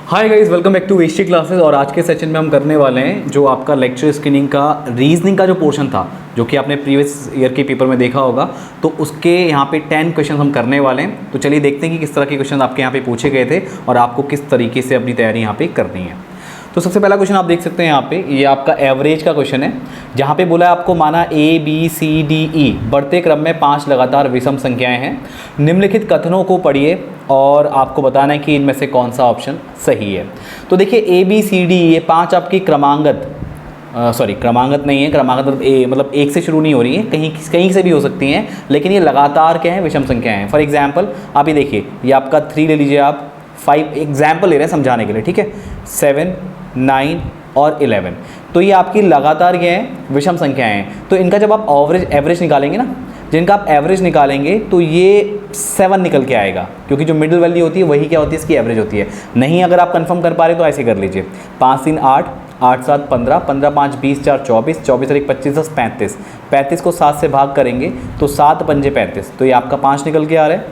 Hi guys, welcome back to वेस्टी classes. और आज के सेशन में हम करने वाले हैं जो आपका लेक्चर स्क्रीनिंग का रीजनिंग का जो पोर्शन था, जो कि आपने प्रीवियस ईयर के पेपर में देखा होगा, तो उसके यहाँ पे 10 क्वेश्चन हम करने वाले हैं। तो चलिए देखते हैं कि किस तरह के क्वेश्चन आपके यहाँ पे पूछे गए थे और आपको किस तरीके से अपनी तैयारी यहाँ पे करनी है। तो सबसे पहला क्वेश्चन आप देख सकते हैं यहाँ पे, ये आपका एवरेज का क्वेश्चन है, जहाँ पे बोला है आपको माना A B C D E बढ़ते क्रम में 5 लगातार विषम संख्याएं हैं। निम्नलिखित कथनों को पढ़िए और आपको बताना है कि इनमें से कौन सा ऑप्शन सही है। तो देखिए A B C D ये 5 आपकी क्रमांगत नहीं है, क्रमांगत मतलब एक से शुरू नहीं हो रही है, कहीं से भी हो सकती हैं, लेकिन ये लगातार क्या है, विषम संख्याएं हैं। फॉर एग्जाम्पल आप ये देखिए, ये आपका 3 ले लीजिए, आप 5 एग्जाम्पल ले रहे हैं समझाने के लिए, ठीक है, 7 9 और 11। तो ये आपकी लगातार क्या है, विषम संख्याएं हैं। तो इनका जब आप एवरेज निकालेंगे ना, जिनका आप एवरेज निकालेंगे तो ये 7 निकल के आएगा, क्योंकि जो मिडिल वैल्यू होती है वही क्या होती है, इसकी एवरेज होती है। नहीं अगर आप कंफर्म कर पा रहे तो ऐसे कर लीजिए, 5 3 8 8 7 15 15 5 20 4 24 24 और 1 25 10 35 35 को 7 से भाग करेंगे तो 7 पंजे 35, तो ये आपका 5 निकल के आ रहा है।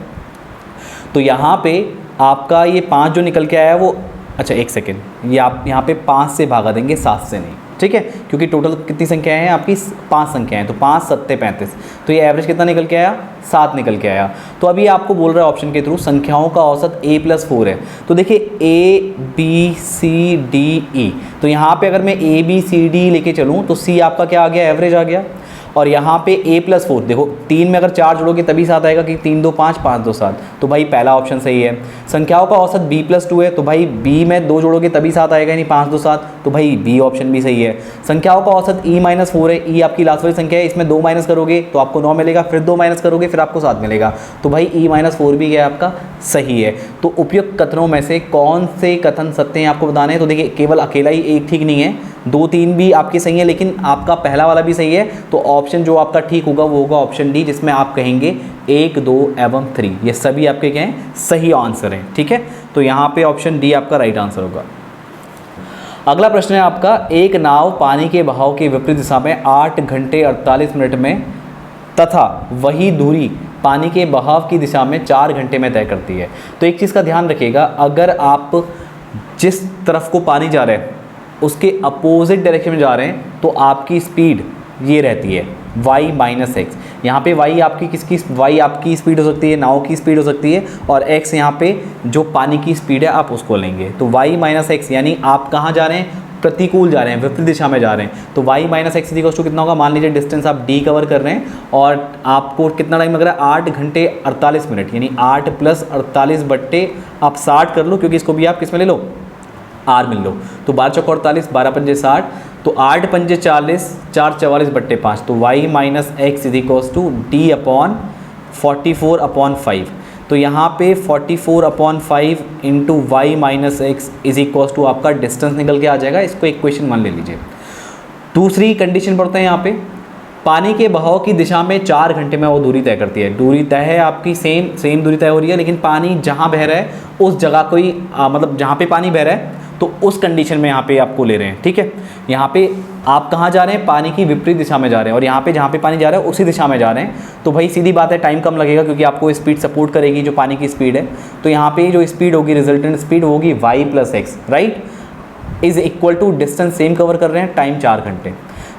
तो यहाँ पे आपका ये 5 जो निकल के आया है वो, अच्छा एक सेकेंड, ये आप यहाँ पे 5 से भागा देंगे, 7 से नहीं, ठीक है, क्योंकि टोटल कितनी संख्याएं हैं आपकी, 5 संख्याएं हैं। तो 5 7 35, तो ये एवरेज कितना निकल के आया, 7 निकल के आया। तो अभी आपको बोल रहा है ऑप्शन के थ्रू संख्याओं का औसत A+4 है। तो देखिए A B C D E, तो यहाँ पे अगर मैं A B C D लेके चलूँ तो C आपका क्या आ गया, एवरेज आ गया। और यहाँ पे A+4 देखो, 3 में अगर 4 जोड़ोगे तभी 7 आएगा, कि 3 2 5 5 2 7, तो भाई पहला ऑप्शन सही है। संख्याओं का औसत B+2 है, तो भाई B में 2 जोड़ोगे तभी 7 आएगा, यानी 5 2 7, तो भाई B ऑप्शन भी सही है। संख्याओं का औसत E-4 है, E आपकी लास्ट वाली संख्या है, इसमें 2 माइनस करोगे तो आपको 9 मिलेगा, फिर 2 माइनस करोगे फिर आपको 7 मिलेगा, तो भाई E-4 भी क्या आपका सही है। तो उपयुक्त कथनों में से कौन से कथन सत्य हैं आपको बताने हैं। तो देखिए केवल अकेला ही एक ठीक नहीं है, 2 3 भी आपके सही है, लेकिन आपका पहला वाला भी सही है। तो ऑप्शन जो आपका ठीक होगा वो होगा ऑप्शन डी, जिसमें आप कहेंगे 1 2 एवं 3, ये सभी आपके क्या हैं, सही आंसर हैं, ठीक है। तो यहाँ पे ऑप्शन डी आपका राइट आंसर होगा। अगला प्रश्न है आपका, एक नाव पानी के बहाव के विपरीत दिशा में 8 घंटे 48 मिनट में तथा वही दूरी पानी के बहाव की दिशा में 4 घंटे में तय करती है। तो एक चीज़ का ध्यान रखिएगा, अगर आप जिस तरफ को पानी जा रहे हैं उसके अपोजिट डायरेक्शन में जा रहे हैं तो आपकी स्पीड ये रहती है y-x। यहाँ पे y आपकी किसकी, y आपकी स्पीड हो सकती है, नाव की स्पीड हो सकती है, और x यहाँ पे जो पानी की स्पीड है आप उसको लेंगे। तो y-x यानी आप कहाँ जा रहे हैं, प्रतिकूल जा रहे हैं, विपरीत दिशा में जा रहे हैं। तो y-x कितना होगा, मान लीजिए डिस्टेंस आप d कवर कर रहे हैं और आपको कितना टाइम लग रहा है, 8 घंटे 48 मिनट, यानी 8 + 48 बट्टे आप 60 कर लो, क्योंकि इसको भी आप किस में ले लो, आर मिल लो। तो 12 चौक 48, 12 पंजे 60, तो 8 पंजे 40, 4 44 बट्टे 5, तो y-x d/44/5। तो यहाँ पे 44/5 इंटू y-x आपका डिस्टेंस निकल के आ जाएगा। इसको एक क्वेश्चन मान ले लीजिए। दूसरी कंडीशन पढ़ते हैं यहाँ पे, पानी के बहाव की दिशा में 4 घंटे में वो दूरी तय करती है। दूरी तय है आपकी, सेम दूरी तय हो रही है, लेकिन पानी जहाँ बह रहा है उस जगह कोई मतलब जहाँ पे पानी बह रहा है तो उस कंडीशन में यहाँ पे आपको ले रहे हैं, ठीक है। यहाँ पे आप कहाँ जा रहे हैं, पानी की विपरीत दिशा में जा रहे हैं, और यहाँ पे जहाँ पे पानी जा रहा है उसी दिशा में जा रहे हैं। तो भाई सीधी बात है, टाइम कम लगेगा, क्योंकि आपको स्पीड सपोर्ट करेगी जो पानी की स्पीड है। तो यहाँ पे जो स्पीड होगी, रिजल्टेंट स्पीड होगी y+x, right, is equal to distance same cover कर रहे हैं, टाइम 4 घंटे।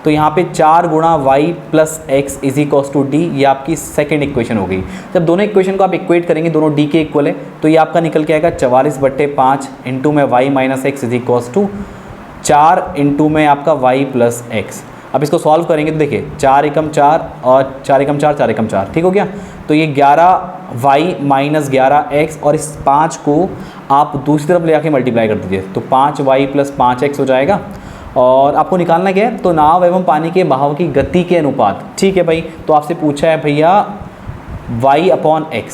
तो यहाँ पे 4 गुणा y+x = d, ये आपकी सेकेंड इक्वेशन हो गई। जब दोनों इक्वेशन को आप इक्वेट करेंगे, दोनों d के इक्वल है, तो ये आपका निकल के आएगा 44/5 इंटू में y-x = 4 इंटू में आपका y+x। अब इसको सॉल्व करेंगे तो देखिए 4 एकम 4 और 4 एकम 4 4 एकम 4, ठीक हो गया। तो ये 11y - 11x, और इस 5 को आप दूसरी तरफ ले आके मल्टीप्लाई कर दीजिए, तो 5y + 5x हो जाएगा। और आपको निकालना क्या है, तो नाव एवं पानी के बहाव की गति के अनुपात, ठीक है भाई। तो आपसे पूछा है भैया y/x,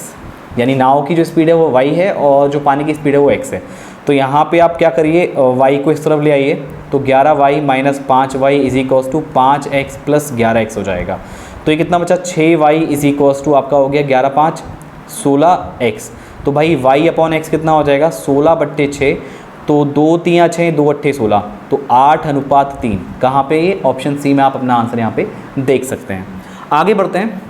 यानी नाव की जो स्पीड है वो y है और जो पानी की स्पीड है वो x है। तो यहाँ पे आप क्या करिए, y को इस तरफ ले आइए, तो 11y - 5y = 5x + 11x हो जाएगा। तो ये कितना बचा, 6y = आपका हो गया 11 5 16x। तो भाई y/x कितना हो जाएगा, 16/6, तो 2 3 6 2 8 16, तो 8:3। कहाँ पे, ये ऑप्शन सी में आप अपना आंसर यहाँ पे देख सकते हैं। आगे बढ़ते हैं।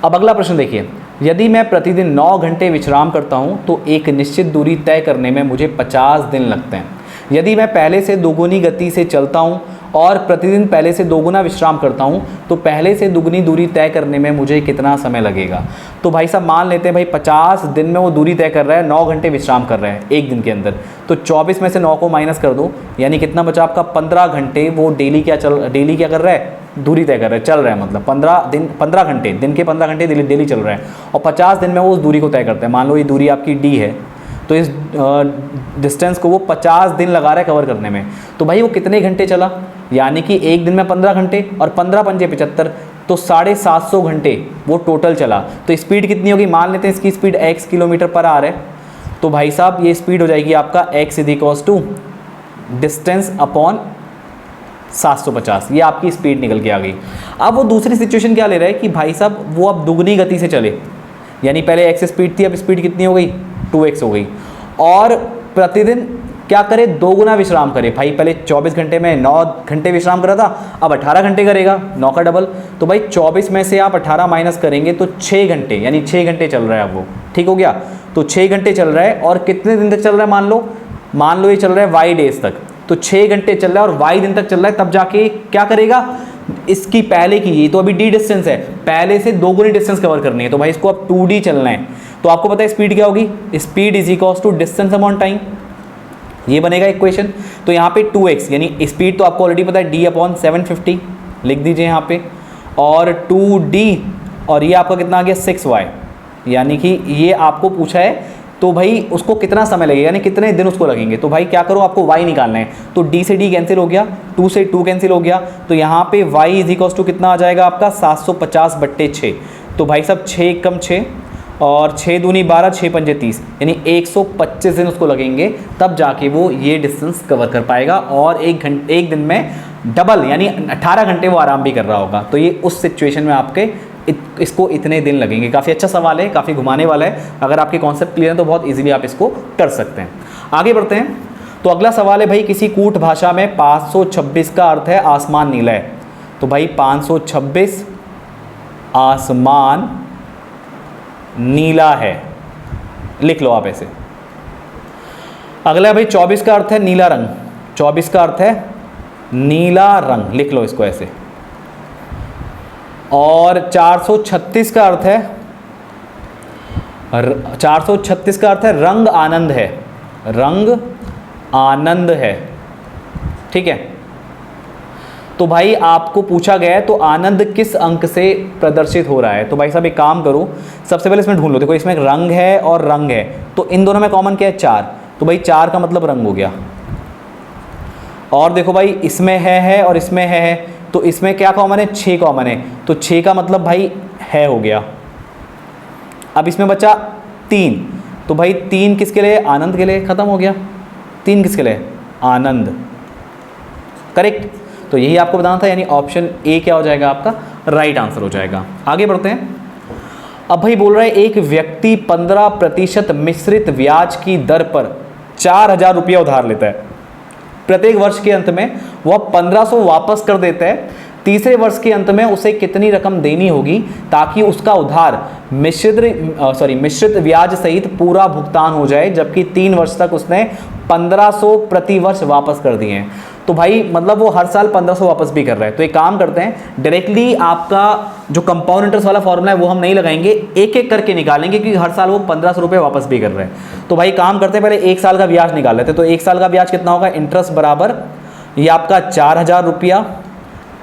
अब अगला प्रश्न देखिए, यदि मैं प्रतिदिन 9 घंटे विश्राम करता हूँ तो एक निश्चित दूरी तय करने में मुझे 50 दिन लगते हैं। यदि मैं पहले से दोगुनी गति से चलता हूँ और प्रतिदिन पहले से दोगुना विश्राम करता हूँ तो पहले से दुगनी दूरी तय करने में मुझे कितना समय लगेगा। तो भाई साहब मान लेते हैं भाई 50 दिन में वो दूरी तय कर रहा है, 9 घंटे विश्राम कर रहा है एक दिन के अंदर, तो 24 में से 9 को माइनस कर दो, यानी कितना बचा आपका 15 घंटे वो डेली क्या कर रहा है, दूरी तय कर रहा है, चल रहा है, मतलब 15 घंटे, दिन के 15 घंटे डेली चल रहा है और 50 दिन में वो उस दूरी को तय करता है। मान लो ये दूरी आपकी d है, तो इस डिस्टेंस को वो 50 दिन लगा रहा है कवर करने में। तो भाई वो कितने घंटे चला, यानी कि एक दिन में 15 घंटे और 15 पंजे 75, तो 750 घंटे वो टोटल चला। तो स्पीड कितनी होगी, मान लेते हैं इसकी speed x kilometre per hour है, तो भाई साहब ये स्पीड हो जाएगी आपका x = डिस्टेंस अपॉन 750, ये आपकी स्पीड निकल के आ गई। अब वो दूसरी सिचुएशन क्या ले रहा है कि भाई साहब वो अब दुगनी गति से चले, यानी पहले x स्पीड थी, अब स्पीड कितनी हो गई, 2x हो गई, और प्रतिदिन क्या करे, दोगुना विश्राम करे। भाई पहले 24 घंटे में 9 घंटे विश्राम कर रहा था, अब 18 घंटे करेगा, 9 का डबल, तो भाई 24 में से आप 18 माइनस करेंगे तो 6 घंटे, यानी 6 घंटे चल रहा है अब वो, ठीक हो गया। तो 6 घंटे चल रहा है और कितने दिन तक चल रहा है, मान लो ये चल रहा है y डेज तक, तो 6 घंटे चल रहा है और y दिन तक चल रहा है, तब जाके क्या करेगा, इसकी पहले की, ये तो अभी d डिस्टेंस है, पहले से दोगुनी डिस्टेंस कवर करनी है, तो भाई इसको अब 2d चलना है। तो आपको पता है स्पीड क्या होगी, स्पीड = डिस्टेंस अपॉन टाइम, ये बनेगा इक्वेशन। तो यहाँ पे 2x, यानी स्पीड तो आपको ऑलरेडी पता है d/750 लिख दीजिए यहाँ पे, और 2d, और ये आपका कितना आ गया 6y, यानी कि ये आपको पूछा है तो भाई उसको कितना समय लगेगा, यानी कितने दिन उसको लगेंगे। तो भाई क्या करो, आपको y निकालना है, तो d से d कैंसिल हो गया, 2 से 2 कैंसिल हो गया, तो यहाँ पे y = कितना आ जाएगा आपका 750/6। तो भाई साहब 6 कम 6 और 6 दूनी 12, 6 पंजे 30, यानी 125 दिन उसको लगेंगे, तब जाके वो ये डिस्टेंस कवर कर पाएगा, और एक दिन में डबल यानी 18 घंटे वो आराम भी कर रहा होगा। तो ये उस सिचुएशन में आपके इसको इतने दिन लगेंगे। काफ़ी अच्छा सवाल है, काफ़ी घुमाने वाला है, अगर आपके कॉन्सेप्ट क्लियर है तो बहुत इजीली आप इसको कर सकते हैं। आगे बढ़ते हैं, तो अगला सवाल है भाई, किसी कूट भाषा में 526 का अर्थ है आसमान नीला है। तो भाई 526 आसमान नीला है, लिख लो आप ऐसे। अगला भाई 24 का अर्थ है नीला रंग, 24 का अर्थ है नीला रंग, लिख लो इसको ऐसे। और 436 का अर्थ है 436 का अर्थ है रंग आनंद है, रंग आनंद है, ठीक है। तो भाई आपको पूछा गया है तो आनंद किस अंक से प्रदर्शित हो रहा है। तो भाई साहब एक काम करो, सबसे पहले इसमें ढूंढ लो, देखो इसमें एक रंग है और रंग है, तो इन दोनों में कॉमन क्या है 4, तो भाई 4 का मतलब रंग हो गया। और देखो भाई इसमें है और इसमें है, तो इसमें क्या कॉमन है, 6 कॉमन है, तो 6 का मतलब भाई है हो गया। अब इसमें बचा 3, तो भाई 3 किसके लिए, आनंद के लिए, खत्म हो गया। 3 किसके लिए, आनंद, करेक्ट। तो यही आपको बताना था, यानी ऑप्शन ए क्या हो जाएगा आपका राइट आंसर हो जाएगा। आगे बढ़ते हैं। अब भाई बोल रहा है एक व्यक्ति 15% मिश्रित ब्याज की दर पर 4000 रुपया उधार लेता है, प्रत्येक वर्ष के अंत में वह 1500 वापस कर देता है। तीसरे वर्ष के अंत में उसे कितनी रकम देनी होगी ताकि उसका उधार मिश्रित ब्याज सहित पूरा भुगतान हो जाए, जबकि 3 वर्ष तक उसने 1500 प्रति वर्ष वापस कर दिए हैं। तो भाई मतलब वो हर साल 1500 वापस भी कर रहा है। तो एक काम करते हैं, डायरेक्टली आपका जो कंपाउंड इंटरेस्ट वाला फॉर्मूला है वो हम नहीं लगाएंगे, एक एक करके निकालेंगे, क्योंकि हर साल वो 1500 रुपये वापस भी कर रहे हैं। तो भाई काम करते हैं, पहले 1 साल का ब्याज निकाल लेते हैं। तो 1 साल का ब्याज कितना होगा, इंटरेस्ट बराबर ये आपका 4000 रुपया,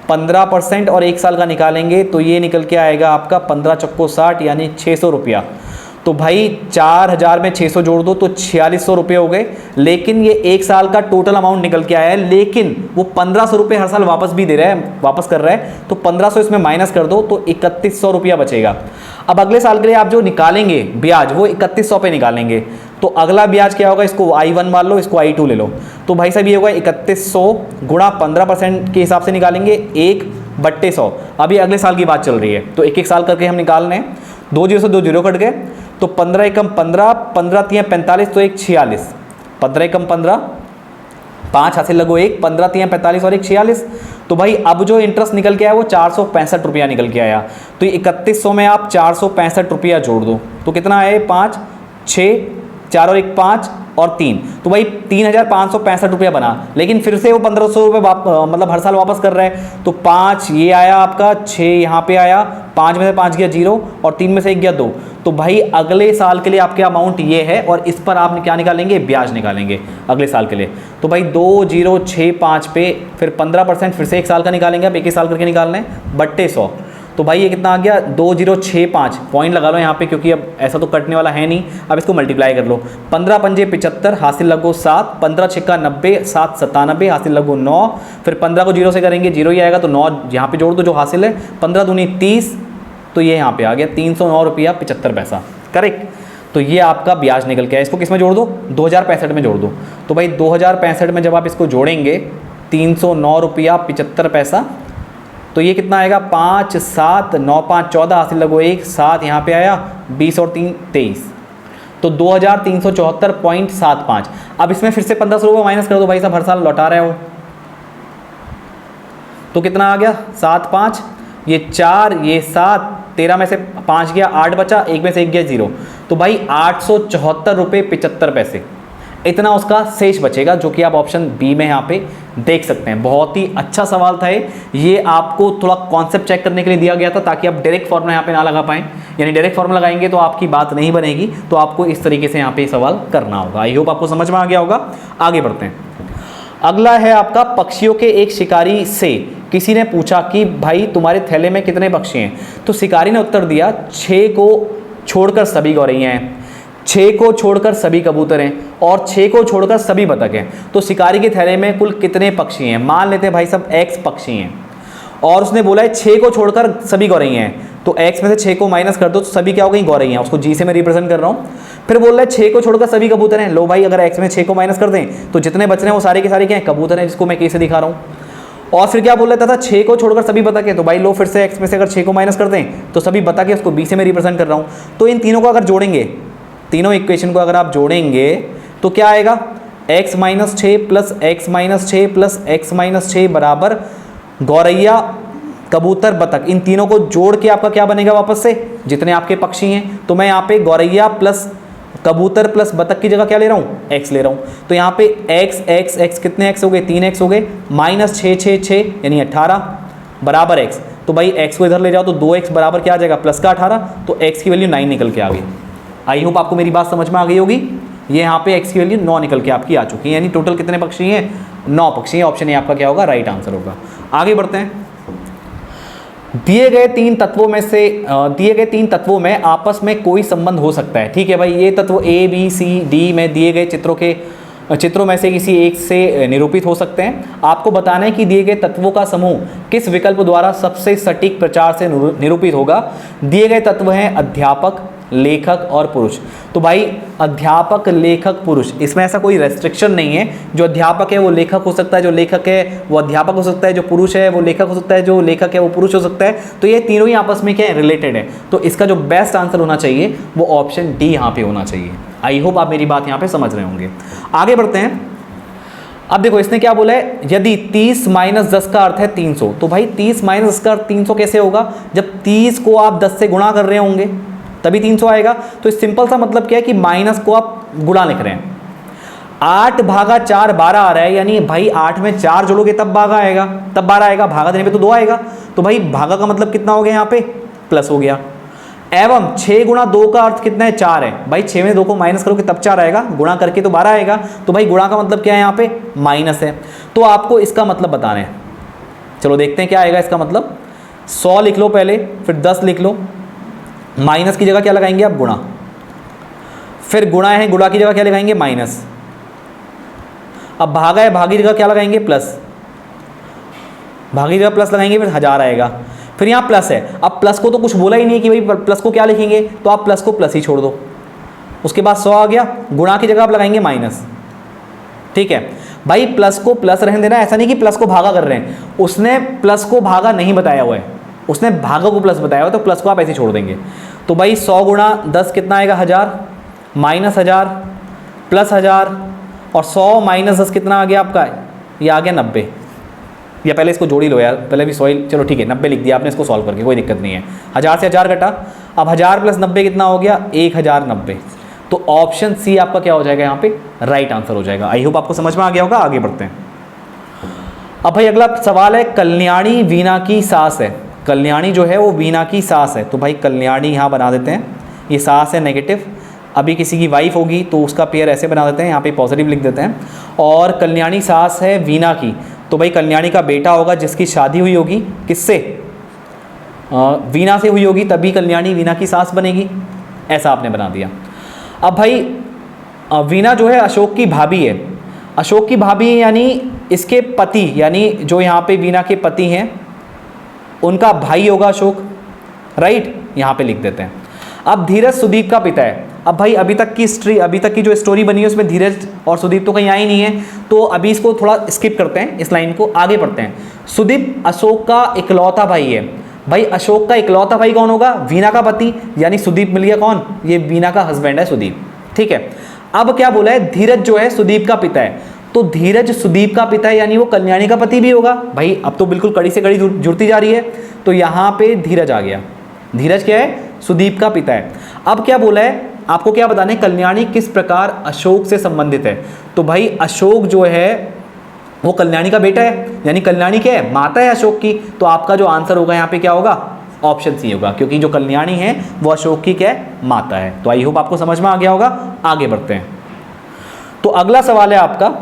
15% और 1 साल का निकालेंगे तो ये निकल के आएगा आपका 15 चक्को 60, यानी 600 रुपया। तो भाई 4000 में 600 जोड़ दो तो 4600 रुपये हो गए, लेकिन ये 1 साल का टोटल अमाउंट निकल के आया है, लेकिन वो 1500 रुपये हर साल वापस भी दे रहा है, वापस कर रहा है, तो 1500 इसमें माइनस कर दो तो 3100 रुपया बचेगा। अब अगले साल के लिए आप जो निकालेंगे ब्याज वो 3100 पे निकालेंगे, तो अगला ब्याज क्या होगा, इसको I1 मान लो, इसको I2 ले लो। तो भाई साहब ये होगा 3100 गुणा 15% के हिसाब से निकालेंगे 1/100। अभी अगले साल की बात चल रही है, तो एक एक साल करके हम निकाल रहे हैं। 2 0 से 2 0 कट गए, तो 15 एकम 15, 15 3 45, तो 1 46, 15 एकम 15, 5 हासिल लगो 1, 15 3 45 और 1 46। तो भाई अब जो इंटरेस्ट निकल के आया वो 465 रुपया निकल के आया। तो 3100 में आप 465 रुपया जोड़ दो तो कितना आए, 5 6 4 और 1 5 और 3, तो भाई 3565 रुपया बना। लेकिन फिर से वो 1500 रुपये मतलब हर साल वापस कर रहा है। तो 5 ये आया आपका, 6 यहाँ पे आया, 5 में से 5 गया 0 और 3 में से 1 गया 2। तो भाई अगले साल के लिए आपके अमाउंट ये है और इस पर आप क्या निकालेंगे, ब्याज निकालेंगे अगले साल के लिए। तो भाई 2065 पे फिर 15% फिर से 1 साल का निकालेंगे, आप 1 साल करके निकालना है बट्टे 100। तो भाई ये कितना आ गया, 2065 पॉइंट लगा लो यहाँ पे क्योंकि अब ऐसा तो कटने वाला है नहीं। अब इसको मल्टीप्लाई कर लो, 15 पंजे 75 हासिल लगो 7, 15 छिक्का 90 7 97 हासिल लगो 9, फिर 15 को 0 से करेंगे 0 ही आएगा तो 9 यहाँ पे जोड़ दो जो हासिल है, 15 दूनी 30, तो ये यहाँ पे आ गया 309 रुपया 75 पैसा, करेक्ट। तो ये आपका ब्याज निकल के आया। इसको किस में जोड़ दो, 2065 में जोड़ दो। तो भाई 2065 में जब आप इसको जोड़ेंगे 309 रुपया 75 पैसा, तो ये कितना आएगा, 5 7 9 5 14 हासिल लगो 1 7 यहाँ पे आया 20 और 3 23, तो 2374.75। अब इसमें फिर से 1500 रुपये माइनस कर दो भाई साहब, हर साल लौटा रहे हो। तो कितना आ गया, 7 5 ये 4 ये 7, 13 में से 5 गया 8 बचा, 1 में से 1 गया 0। तो भाई 874 रुपये 75 पैसे इतना उसका शेष बचेगा, जो कि आप ऑप्शन बी में यहाँ पे देख सकते हैं। बहुत ही अच्छा सवाल था ये आपको थोड़ा कॉन्सेप्ट चेक करने के लिए दिया गया था ताकि आप डायरेक्ट फॉर्मूला यहाँ पे ना लगा पाएं, यानी डायरेक्ट फॉर्मूला लगाएंगे तो आपकी बात नहीं बनेगी। तो आपको इस तरीके से यहाँ पे सवाल करना होगा। आई होप आपको समझ में आ गया होगा। आगे बढ़ते हैं। अगला है आपका, पक्षियों के एक शिकारी से किसी ने पूछा कि भाई तुम्हारे थैले में कितने पक्षी हैं। तो शिकारी ने उत्तर दिया 6 को छोड़कर सभी गौरैया हैं, 6 को छोड़कर सभी कबूतर हैं और 6 को छोड़कर सभी बतख हैं। तो शिकारी के थैले में कुल कितने पक्षी हैं। मान लेते हैं भाई सब x पक्षी हैं और उसने बोला है 6 को छोड़कर सभी गौरैया हैं, तो x में से 6 को माइनस कर दो तो सभी क्या हो गई, गौरैया। उसको g से मैं रिप्रेजेंट कर रहा हूँ। फिर बोल रहा है 6 को छोड़कर सभी कबूतर हैं। लो भाई अगर x में 6 को माइनस कर दें तो जितने बच रहे हैं वो सारे के सारे क्या हैं, कबूतर हैं, जिसको मैं k से दिखा रहा हूँ। और फिर क्या बोल रहा था, 6 को छोड़कर सभी बतख हैं। तो भाई लो फिर से x में से अगर 6 को माइनस कर दें तो सभी बतख है, उसको b से मैं रिप्रेजेंट कर रहा हूँ। तो इन तीनों को अगर जोड़ेंगे, तीनों इक्वेशन को अगर आप जोड़ेंगे तो क्या आएगा, x minus 6 plus x minus 6 plus x minus 6 बराबर गौरैया कबूतर बतख। इन तीनों को जोड़ के आपका क्या बनेगा, वापस से जितने आपके पक्षी हैं। तो मैं यहाँ पे गौरैया प्लस कबूतर प्लस बतख की जगह क्या ले रहा हूँ, x ले रहा हूँ। तो यहाँ पे x कितने x हो गए, 3x हो गए, माइनस 6 6 6 यानी 18 बराबर x। तो भाई x को इधर ले जाओ तो 2x बराबर क्या आ जाएगा, प्लस का 18, तो x की वैल्यू 9 निकल के आ गई। आई होप आपको मेरी बात समझ में आ गई होगी। ये यहाँ पे x की वैल्यू 9 निकल के आपकी आ चुकी है, यानी टोटल कितने पक्षी हैं, 9 पक्षी हैं। ऑप्शन ए आपका क्या होगा, राइट आंसर होगा। आगे बढ़ते हैं। दिए गए तीन तत्वों में आपस में कोई संबंध हो सकता है। ठीक है भाई, ये तत्व A B C D में दिए गए चित्रों में से किसी एक से निरूपित हो सकते हैं। आपको बताना है कि दिए गए तत्वों का समूह किस विकल्प द्वारा सबसे सटीक प्रकार से निरूपित होगा। दिए गए तत्व हैं अध्यापक, लेखक और पुरुष। तो भाई अध्यापक, लेखक, पुरुष, इसमें ऐसा कोई रेस्ट्रिक्शन नहीं है। जो अध्यापक है वो लेखक हो सकता है, जो लेखक है वो अध्यापक हो सकता है, जो पुरुष है वो लेखक हो सकता है, जो लेखक है वो पुरुष हो सकता है। तो ये तीनों ही आपस में क्या है, रिलेटेड है। तो इसका जो बेस्ट आंसर होना चाहिए वो ऑप्शन डी यहाँ पे होना चाहिए। आई होप आप मेरी बात यहाँ पे समझ रहे होंगे। आगे बढ़ते हैं। अब देखो इसने क्या बोला है, यदि 30 माइनस 10 का अर्थ है 300। तो भाई 30 माइनस 10 का अर्थ 300 कैसे होगा, जब 30 को आप 10 से गुणा कर रहे होंगे तभी 300 आएगा। तो सिंपल सा मतलब क्या है कि माइनस को आप गुणा लिख रहे हैं। 8 भागा 4 12 आ रहा है, यानी भाई 8 में 4 जोड़ोगे तब भागा आएगा, तब 12 आएगा। भागा देने पे तो 2 आएगा। तो भाई भागा का मतलब कितना हो गया, यहाँ पे प्लस हो गया। एवं 6 गुणा 2 का अर्थ कितना है, 4 है। भाई 6 में 2 को माइनस करोगे तब 4 आएगा, गुणा करके तो 12 आएगा। तो भाई गुणा का मतलब क्या है, यहाँ पे माइनस है। तो आपको इसका मतलब बताना है। चलो देखते हैं क्या आएगा इसका मतलब। 100 लिख लो पहले, फिर 10 लिख लो। माइनस की जगह क्या लगाएंगे आप, गुणा। फिर गुणा है, गुणा की जगह क्या लगाएंगे, माइनस। अब भागा है, भागी जगह क्या लगाएंगे, प्लस। भागी जगह प्लस लगाएंगे, फिर 1000 आएगा। फिर यहाँ प्लस है। अब प्लस को तो कुछ बोला ही नहीं कि भाई प्लस को क्या लिखेंगे, तो आप प्लस को प्लस ही छोड़ दो। उसके बाद 100 आ गया, गुणा की जगह आप लगाएंगे माइनस। ठीक है भाई, प्लस को प्लस रहने देना, ऐसा नहीं कि प्लस को भागा कर रहे हैं। उसने प्लस को भागा नहीं बताया हुआ है, उसने भागा को प्लस बताया हुआ, तो प्लस को आप ऐसे छोड़ देंगे। तो भाई 100 गुणा 10 कितना आएगा, 1000, माइनस 1000 प्लस 1000 और 100 माइनस 10 कितना आ गया आपका, ये आ गया 90। या पहले इसको जोड़ ही लो यार, पहले भी 100, चलो ठीक है 90 लिख दिया आपने इसको सॉल्व करके, कोई दिक्कत नहीं है। 1000 से 1000 घटा, अब 1000 प्लस 90 कितना हो गया, 1090। तो ऑप्शन सी आपका क्या हो जाएगा यहाँ पे, राइट आंसर हो जाएगा। आई होप आपको समझ में आ गया होगा। आगे बढ़ते हैं। अब भाई अगला सवाल है, कल्याणी वीणा की सास है। कल्याणी जो है वो वीणा की सास है, तो भाई कल्याणी यहाँ बना देते हैं, ये सास है नेगेटिव। अभी किसी की वाइफ होगी तो उसका पेयर ऐसे बना देते हैं, यहाँ पे पॉजिटिव लिख देते हैं। और कल्याणी सास है वीणा की, तो भाई कल्याणी का बेटा होगा जिसकी शादी हुई होगी किससे, वीणा से हुई होगी, तभी कल्याणी वीणा की सास बनेगी। ऐसा आपने बना दिया। अब भाई वीणा जो है अशोक की भाभी है। अशोक की भाभी यानी इसके पति, यानी जो यहाँ पे वीणा के पति हैं उनका भाई होगा अशोक, राइट, यहाँ पे लिख देते हैं। अब धीरज सुदीप का पिता है। अब भाई अभी तक की हिस्ट्री, अभी तक की जो स्टोरी बनी है उसमें धीरज और सुदीप तो कहीं आई नहीं है, तो अभी इसको थोड़ा स्किप करते हैं, इस लाइन को आगे पढ़ते हैं। सुदीप अशोक का इकलौता भाई है। भाई अशोक का इकलौता भाई कौन होगा, वीणा का पति, यानी सुदीप मिल गया कौन, ये वीणा का हस्बैंड है सुदीप, ठीक है। अब क्या बोला है, धीरज जो है सुदीप का पिता है, तो धीरज सुदीप का पिता है यानी वो कल्याणी का पति भी होगा। भाई अब तो बिल्कुल कड़ी से कड़ी जुड़ती जा रही है, तो यहाँ पे धीरज आ गया। धीरज क्या है, सुदीप का पिता है। अब क्या बोला है, आपको क्या बताना है, कल्याणी किस प्रकार अशोक से संबंधित है। तो भाई अशोक जो है वो कल्याणी का बेटा है, यानी कल्याणी क्या है, माता है अशोक की। तो आपका जो आंसर होगा यहाँ पे क्या होगा, ऑप्शन सी होगा, क्योंकि जो कल्याणी है वो अशोक की क्या है, माता है। तो आई होप आपको समझ में आ गया होगा। आगे बढ़ते हैं। तो अगला सवाल है आपका,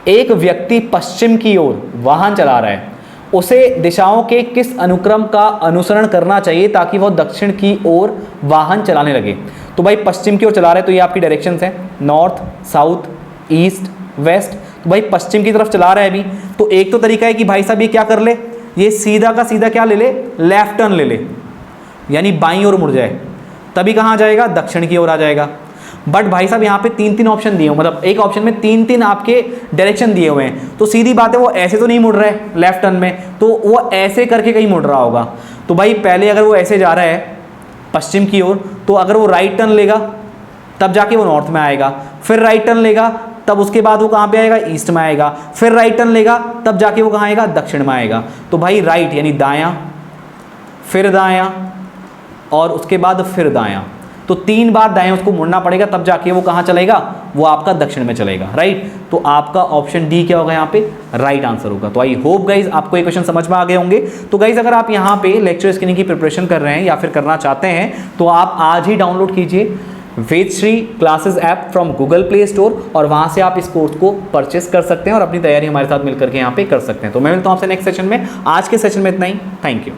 एक व्यक्ति पश्चिम की ओर वाहन चला रहा है, उसे दिशाओं के किस अनुक्रम का अनुसरण करना चाहिए ताकि वह दक्षिण की ओर वाहन चलाने लगे। तो भाई पश्चिम की ओर चला रहे हैं, तो ये आपकी डायरेक्शंस हैं, नॉर्थ, साउथ, ईस्ट, वेस्ट। तो भाई पश्चिम की तरफ चला रहा है अभी, तो एक तो तरीका है कि भाई साहब ये क्या कर ले, ये सीधा का सीधा क्या ले ले, लेफ्ट टर्न ले ले, यानी बाईं ओर मुड़ जाए, तभी कहाँ जाएगा, दक्षिण की ओर आ जाएगा। बट भाई साहब यहाँ पे 3-3 ऑप्शन दिए हुए, मतलब एक ऑप्शन में 3-3 आपके डायरेक्शन दिए हुए हैं, तो सीधी बात है वो ऐसे तो नहीं मुड़ रहा है लेफ्ट टर्न में, तो वो ऐसे करके कहीं मुड़ रहा होगा। तो भाई पहले अगर वो ऐसे जा रहा है पश्चिम की ओर, तो अगर वो राइट टर्न लेगा तब जाके वो नॉर्थ में आएगा, फिर राइट टर्न लेगा तब उसके बाद वो कहाँ पे आएगा, ईस्ट में आएगा, फिर राइट टर्न लेगा तब जाके वो कहाँ आएगा, दक्षिण में आएगा। तो भाई राइट यानी दायां, फिर दायां और उसके बाद फिर दायां, तो 3 बार दाएं उसको मुड़ना पड़ेगा, तब जाके वो कहाँ चलेगा, वो आपका दक्षिण में चलेगा, राइट। तो आपका ऑप्शन डी क्या होगा यहाँ पे, राइट आंसर होगा। तो आई होप गाइज आपको ये क्वेश्चन समझ में आ गए होंगे। तो गाइज अगर आप यहाँ पे लेक्चर स्क्रीनिंग की प्रिपरेशन कर रहे हैं या फिर करना चाहते हैं, तो आप आज ही डाउनलोड कीजिए Vedashree classes app from Google play store, और वहाँ से आप इस कोर्स को परचेस कर सकते हैं और अपनी तैयारी हमारे साथ मिलकर के यहाँ पे कर सकते हैं। तो मैं मिलता हूँ आपसे नेक्स्ट सेशन में। आज के सेशन में इतना ही, थैंक यू।